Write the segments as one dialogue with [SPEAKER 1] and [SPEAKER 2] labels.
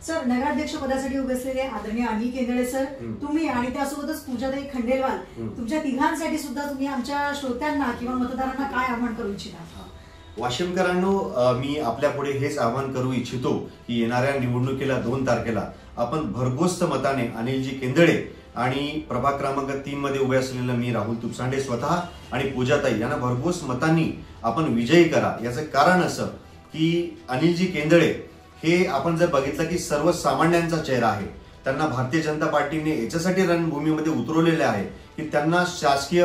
[SPEAKER 1] Sir, नगराध्यक्ष पदासाठी उभे असलेले आदरणीय अनिल केंद्रे सर, तुम्ही आणि त्यासोबतच पूजाताई खंडेलवाल, तुमच्या तिघांसाठी सुद्धा तुम्ही आमच्या श्रोत्यांना किंवा मतदारांना काय आवाहन करू इच्छिता?
[SPEAKER 2] वाशिमकरांनो, मी आपल्या पुढे हेच आवाहन करू इच्छितो की येणाऱ्या निवडणुकीला 2 तारखेला आपण भरघोस मताने अनिलजी केंदळे आणि प्रभाग क्रमांक 3 मध्ये उभे असलेले मी राहुल तुपसांडे स्वतः आणि पूजाताई यांना भरघोस मतांनी आपण विजयी करा। याचं कारण असं की अनिलजी केंदळे हे आपण जर बघितलं की सर्वसामान्यांचा चेहरा आहे। त्यांना भारतीय जनता पार्टीने याच्यासाठी रणभूमीमध्ये उतरवलेले आहे की त्यांना शासकीय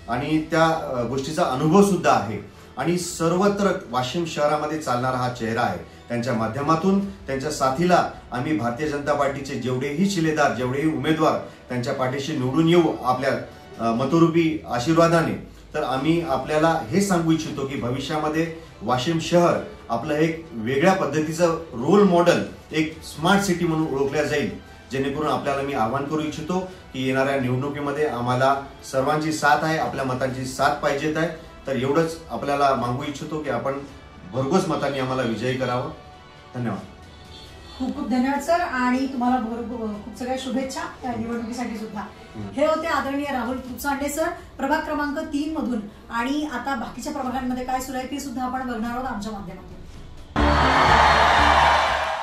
[SPEAKER 2] आणि त्या गोष्टीचा अनुभव सुद्धा आहे आणि सर्वत्र वाशिम शहरामध्ये चालणारा हा चेहरा आहे। त्यांच्या माध्यमातून त्यांच्या साथीला आम्ही भारतीय जनता पार्टीचे जेवढेही शिलेदार, जेवढेही उमेदवार त्यांच्या पाठीशी निवडून येऊ आपल्या मतरूपी आशीर्वादाने, तर आम्ही आपल्याला हे सांगू इच्छितो की भविष्यामध्ये वाशिम शहर आपलं एक वेगळ्या पद्धतीचं रोल मॉडेल, एक स्मार्ट सिटी म्हणून ओळखल्या जाईल। जेणेकरून आपल्याला मी आवाहन करू इच्छितो की येणाऱ्या निवडणुकीमध्ये आम्हाला सर्वांची साथ आहे, आपल्या मतांची साथ पाहिजेत आहे। तर एवढंच आपल्याला मागू इच्छितो की आपण भरघोस मतांनी आम्हाला विजयी करावं। धन्यवाद।
[SPEAKER 1] खूप खूप धन्यवाद सर, आणि तुम्हाला खूप सगळ्या शुभेच्छा त्या निवडणुकीसाठी सुद्धा। हे होते आदरणीय राहुल तुपसांडे सर, प्रभाग क्रमांक 3 मधून, आणि आता बाकीच्या प्रभागांमध्ये काय सुरू आहे ते सुद्धा आपण बघणार आहोत आमच्या माध्यमातून।